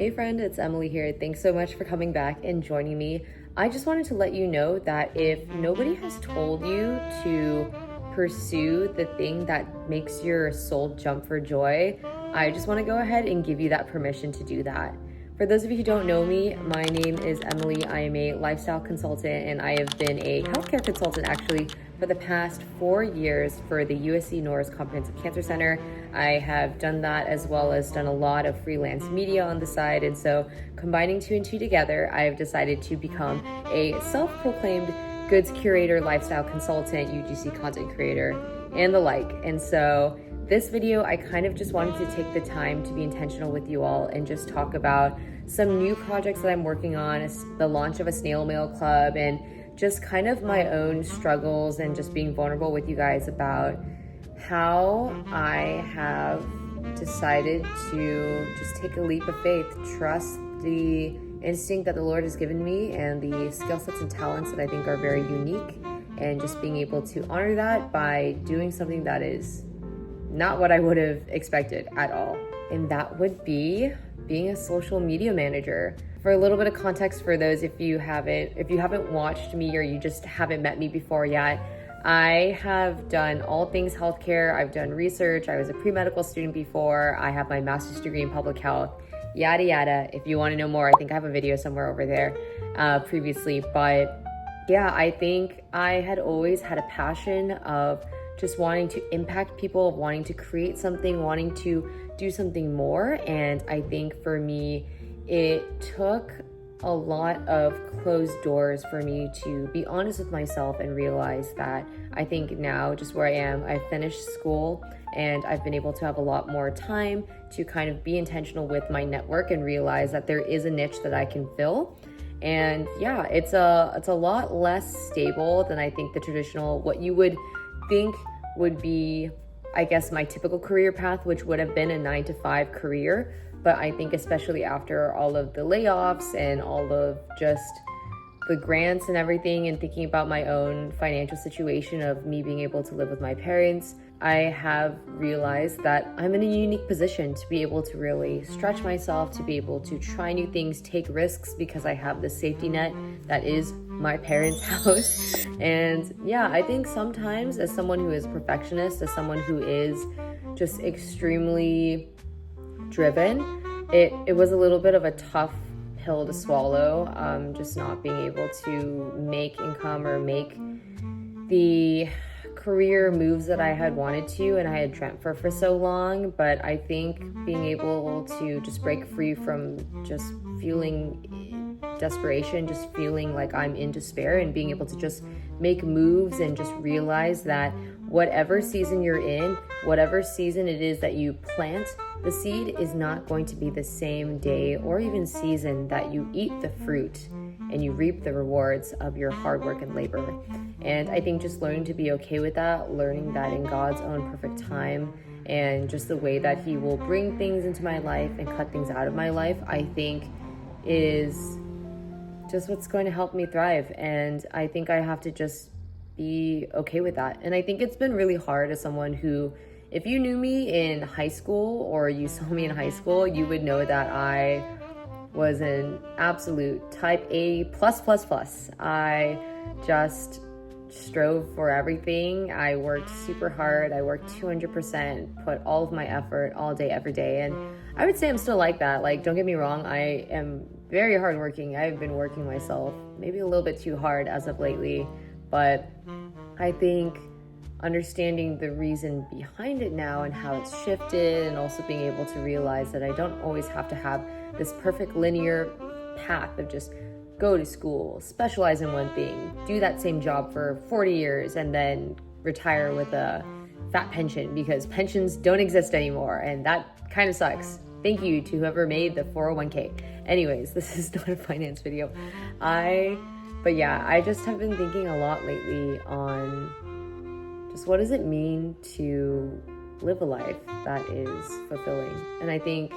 Hey friend, it's Emily here. Thanks so much for coming back and joining me. I just wanted to let you know that if nobody has told you to pursue the thing that makes your soul jump for joy, I just want to go ahead and give you that permission to do that. For those of you who don't know me, my name is Emily. I am a lifestyle consultant and I have been a healthcare consultant actually for the past 4 years for the USC Norris Comprehensive Cancer Center. I have done that as well as done a lot of freelance media on the side. And so combining two and two together, I have decided to become a self-proclaimed goods curator, lifestyle consultant, UGC content creator, and the like. And so this video, I kind of just wanted to take the time to be intentional with you all and just talk about some new projects that I'm working on, the launch of a snail mail club, and just kind of my own struggles and just being vulnerable with you guys about how I have decided to just take a leap of faith, trust the instinct that the Lord has given me and the skill sets and talents that I think are very unique, and just being able to honor that by doing something that is not what I would have expected at all. And that would be being a social media manager. For a little bit of context for those if you haven't watched me or you just haven't met me before yet, I have done all things healthcare. I've done research. I was a pre-medical student before. I have my master's degree in public health, yada yada. If you want to know more, I think I have a video somewhere over there previously. But yeah, I think I had always had a passion of just wanting to impact people, wanting to create something, wanting to do something more. And I think for me, it took a lot of closed doors for me to be honest with myself and realize that I think now, just where I am, I've finished school and I've been able to have a lot more time to kind of be intentional with my network and realize that there is a niche that I can fill. And yeah, it's a lot less stable than I think the traditional, what you would think would be, I guess, my typical career path, which would have been a 9-to-5 career. But I think especially after all of the layoffs and all of just the grants and everything, and thinking about my own financial situation of me being able to live with my parents, I have realized that I'm in a unique position to be able to really stretch myself, to be able to try new things, take risks, because I have the safety net that is my parents' house. And yeah, I think sometimes as someone who is a perfectionist, as someone who is just extremely driven, it was a little bit of a tough pill to swallow, just not being able to make income or make the career moves that I had wanted to and I had dreamt for so long. But I think being able to just break free from just feeling desperation, just feeling like I'm in despair, and being able to just make moves and just realize that whatever season you're in, whatever season it is that you plant the seed, is not going to be the same day or even season that you eat the fruit and you reap the rewards of your hard work and labor. And I think just learning to be okay with that, learning that in God's own perfect time, and just the way that He will bring things into my life and cut things out of my life, I think is just what's going to help me thrive. And I think I have to just be okay with that. And I think it's been really hard as someone who, if you knew me in high school or you saw me in high school, you would know that I was an absolute type A+++. I just strove for everything. I worked super hard. I worked 200%, put all of my effort all day, every day. And I would say I'm still like that. Like, don't get me wrong, I am very hardworking. I've been working myself maybe a little bit too hard as of lately, but I think understanding the reason behind it now and how it's shifted, and also being able to realize that I don't always have to have this perfect linear path of just go to school, specialize in one thing, do that same job for 40 years, and then retire with a fat pension, because pensions don't exist anymore, and that kind of sucks. Thank you to whoever made the 401k. Anyways, this is not a finance video. But yeah, I just have been thinking a lot lately on just what does it mean to live a life that is fulfilling. And I think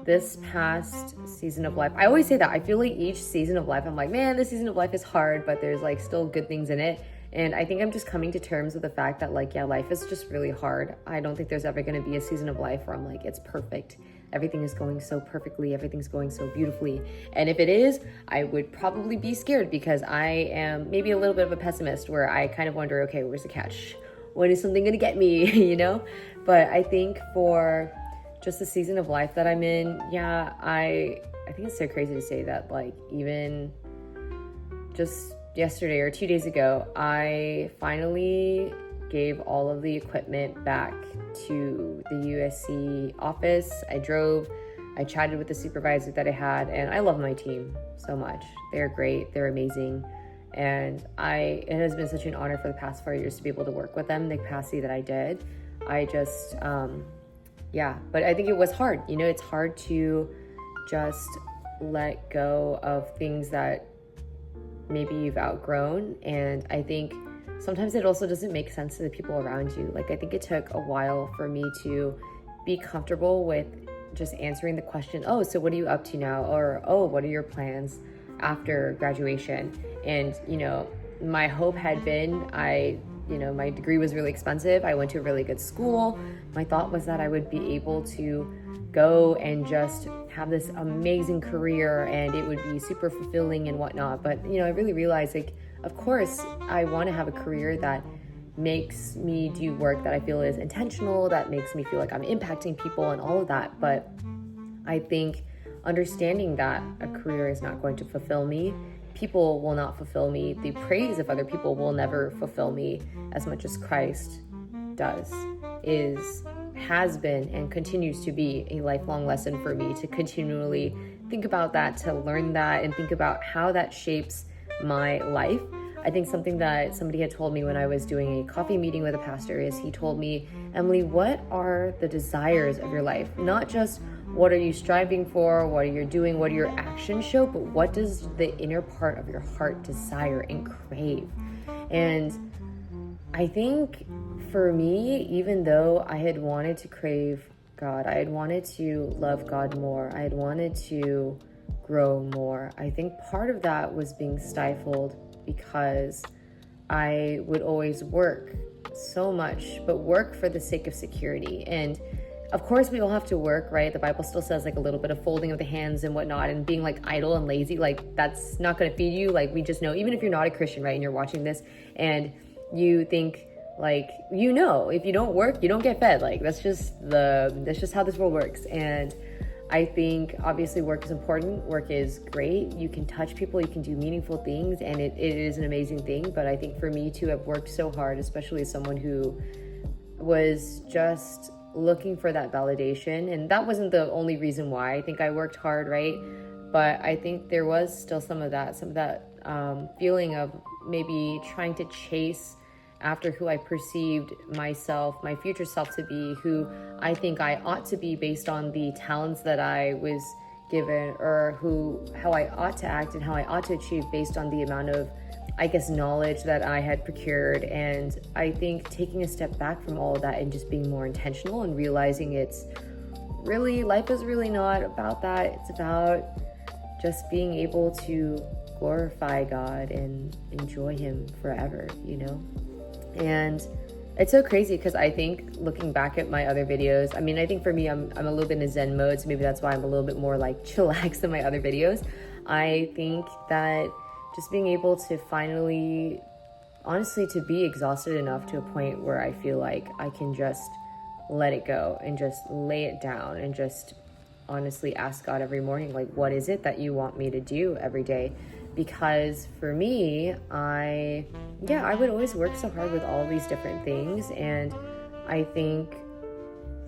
this past season of life, I always say that, I feel like each season of life, I'm like, man, this season of life is hard, but there's like still good things in it. And I think I'm just coming to terms with the fact that, like, yeah, life is just really hard. I don't think there's ever going to be a season of life where I'm like, it's perfect. everything is going so perfectly, everything's going so beautifully. And if it is, I would probably be scared because I am maybe a little bit of a pessimist where I kind of wonder, okay, where's the catch? When is something gonna get me, you know? But I think for just the season of life that I'm in, yeah, I think it's so crazy to say that, like, even just yesterday or 2 days ago, I finally gave all of the equipment back to the USC office. I chatted with the supervisor that I had, and I love my team so much. They're great, they're amazing. And it has been such an honor for the past 4 years to be able to work with them in the capacity that I did. I just, but I think it was hard. You know, it's hard to just let go of things that maybe you've outgrown. And I think sometimes it also doesn't make sense to the people around you. Like, I think it took a while for me to be comfortable with just answering the question, oh, so what are you up to now? Or, oh, what are your plans after graduation? And, you know, my hope had been, my degree was really expensive. I went to a really good school. My thought was that I would be able to go and just have this amazing career and it would be super fulfilling and whatnot. But, you know, I really realized, like, of course, I want to have a career that makes me do work that I feel is intentional, that makes me feel like I'm impacting people and all of that. But I think understanding that a career is not going to fulfill me, people will not fulfill me, the praise of other people will never fulfill me as much as Christ does, has been and continues to be a lifelong lesson for me to continually think about that, to learn that, and think about how that shapes my life. I think something that somebody had told me when I was doing a coffee meeting with a pastor is he told me, Emily, what are the desires of your life? Not just what are you striving for, what are you doing, what do your actions show, but what does the inner part of your heart desire and crave? And I think for me, even though I had wanted to crave God, I had wanted to love God more, I had wanted to grow more, I think part of that was being stifled because I would always work so much, but work for the sake of security. And of course we all have to work, right? The Bible still says like a little bit of folding of the hands and whatnot, and being like idle and lazy, like that's not going to feed you. Like we just know, even if you're not a Christian, right, and you're watching this and you think like, you know, if you don't work, you don't get fed. Like that's just how this world works. And I think obviously work is important. Work is great. You can touch people, you can do meaningful things, and it is an amazing thing. But I think for me to have worked so hard, especially as someone who was just looking for that validation, and that wasn't the only reason why I think I worked hard, right? But I think there was still some of that feeling of maybe trying to chase after who I perceived myself, my future self to be, who I think I ought to be based on the talents that I was given, or how I ought to act and how I ought to achieve based on the amount of, I guess, knowledge that I had procured. And I think taking a step back from all of that and just being more intentional and realizing life is really not about that. It's about just being able to glorify God and enjoy Him forever, you know? And it's so crazy because I think looking back at my other videos, I mean, I think for me, I'm a little bit in a Zen mode, so maybe that's why I'm a little bit more like chillax than my other videos. I think that just being able to finally, honestly, to be exhausted enough to a point where I feel like I can just let it go and just lay it down and just honestly ask God every morning, like, what is it that you want me to do every day? Because for me, I would always work so hard with all these different things. And I think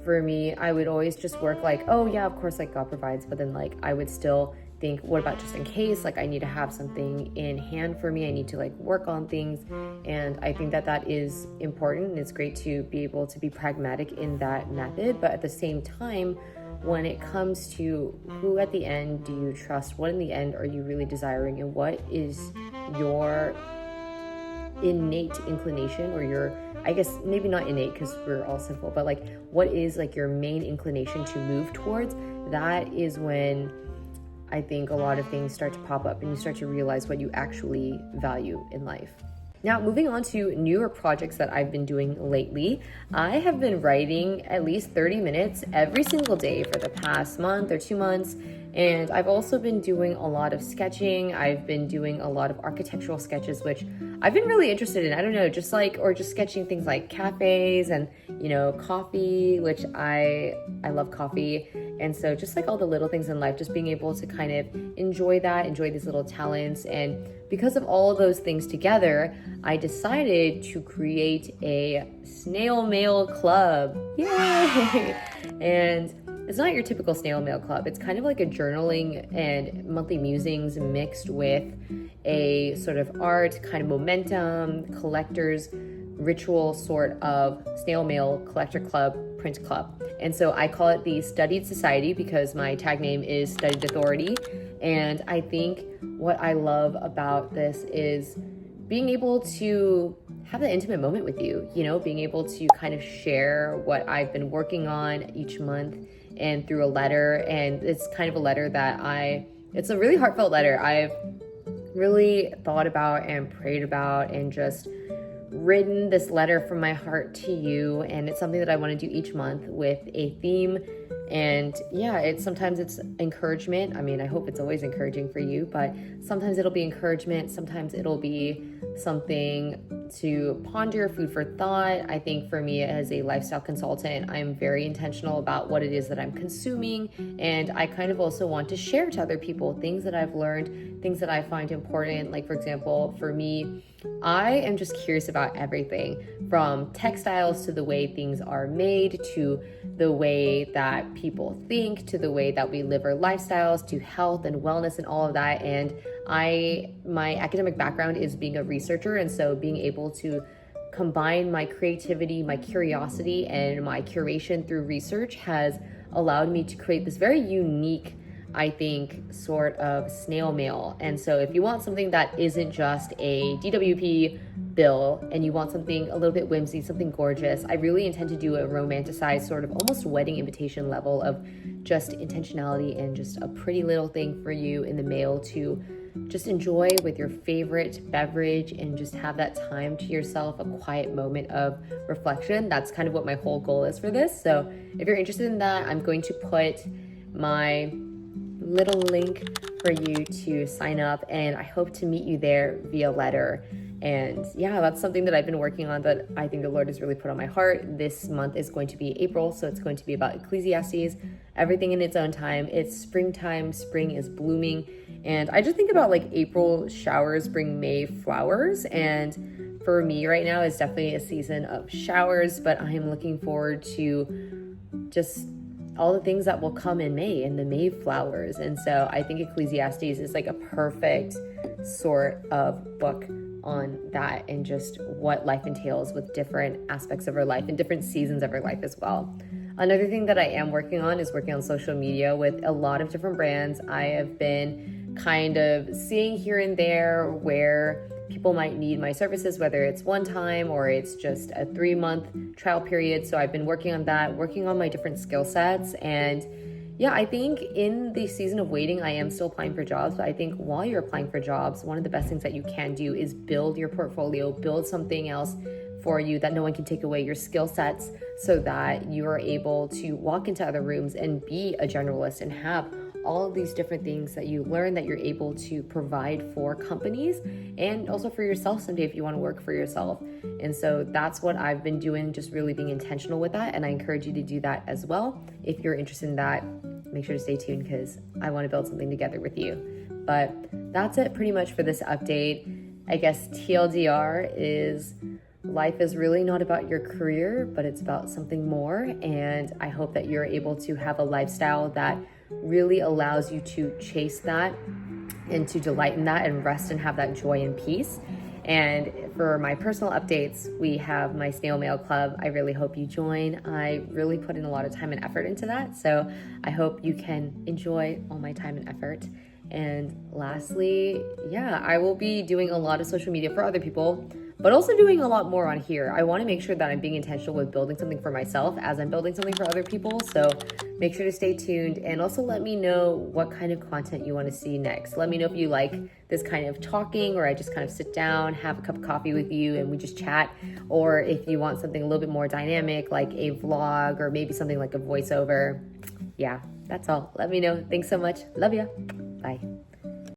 for me, I would always just work like, oh yeah, of course, like God provides. But then like, I would still think, what about just in case? Like I need to have something in hand for me. I need to like work on things. And I think that is important. And it's great to be able to be pragmatic in that method. But at the same time, when it comes to who at the end do you trust, what in the end are you really desiring, and what is your innate inclination, or your, I guess maybe not innate because we're all sinful, but like what is like your main inclination to move towards, that is when I think a lot of things start to pop up and you start to realize what you actually value in life. Now, moving on to newer projects that I've been doing lately, I have been writing at least 30 minutes every single day for the past month or 2 months. And I've also been doing a lot of sketching. I've been doing a lot of architectural sketches, which I've been really interested in. I don't know, or just sketching things like cafes and, coffee, which I love coffee. And so just like all the little things in life, just being able to kind of enjoy these little talents. And because of all of those things together, I decided to create a snail mail club. Yay! And it's not your typical snail mail club. It's kind of like a journaling and monthly musings mixed with a sort of art, kind of momentum, collector's ritual sort of snail mail collector club, print club. And so I call it the Studied Society because my tag name is Studied Authority. And I think what I love about this is being able to have an intimate moment with you, being able to kind of share what I've been working on each month and through a letter. And it's kind of a letter it's a really heartfelt letter. I've really thought about and prayed about and just written this letter from my heart to you. And it's something that I want to do each month with a theme. And yeah, sometimes it's encouragement. I mean, I hope it's always encouraging for you, but sometimes it'll be encouragement. Sometimes it'll be something to ponder, food for thought. I think for me as a lifestyle consultant, I'm very intentional about what it is that I'm consuming. And I kind of also want to share to other people things that I've learned, things that I find important. Like, for example, for me, I am just curious about everything from textiles to the way things are made, to the way that people think, to the way that we live our lifestyles, to health and wellness and all of that. And my academic background is being a researcher. And so being able to combine my creativity, my curiosity, and my curation through research has allowed me to create this very unique, I think, sort of snail mail. And so if you want something that isn't just a DWP bill and you want something a little bit whimsy, something gorgeous, I really intend to do a romanticized sort of almost wedding invitation level of just intentionality and just a pretty little thing for you in the mail to just enjoy with your favorite beverage and just have that time to yourself, a quiet moment of reflection. That's kind of what my whole goal is for this. So if you're interested in that, I'm going to put my little link for you to sign up, and I hope to meet you there via letter. And yeah, that's something that I've been working on that I think the Lord has really put on my heart. This month is going to be April, so it's going to be about Ecclesiastes, everything in its own time. It's springtime, spring is blooming, and I just think about like April showers bring May flowers, and for me right now it's definitely a season of showers, but I am looking forward to just all the things that will come in May and the May flowers. And so I think Ecclesiastes is like a perfect sort of book on that and just what life entails with different aspects of our life and different seasons of our life as well. Another thing that I am working on is working on social media with a lot of different brands. I have been kind of seeing here and there where people might need my services, whether it's one time or it's just a 3-month trial period. So I've been working on that, working on my different skill sets. And yeah, I think in the season of waiting, I am still applying for jobs, but I think while you're applying for jobs, one of the best things that you can do is build your portfolio, build something else for you that no one can take away, your skill sets, so that you are able to walk into other rooms and be a generalist and have all of these different things that you learn that you're able to provide for companies and also for yourself someday if you want to work for yourself. And so that's what I've been doing, just really being intentional with that. And I encourage you to do that as well. If you're interested in that, make sure to stay tuned because I want to build something together with you. But that's it pretty much for this update. I guess TLDR is life is really not about your career, but it's about something more. And I hope that you're able to have a lifestyle that really allows you to chase that and to delight in that and rest and have that joy and peace. And for my personal updates, we have my Snail Mail Club. I really hope you join. I really put in a lot of time and effort into that. So I hope you can enjoy all my time and effort. And lastly, yeah, I will be doing a lot of social media for other people, but also doing a lot more on here. I want to make sure that I'm being intentional with building something for myself as I'm building something for other people. So make sure to stay tuned, and also let me know what kind of content you want to see next. Let me know if you like this kind of talking, or I just kind of sit down, have a cup of coffee with you and we just chat, or if you want something a little bit more dynamic, like a vlog or maybe something like a voiceover. Yeah, that's all. Let me know. Thanks so much. Love ya. Bye.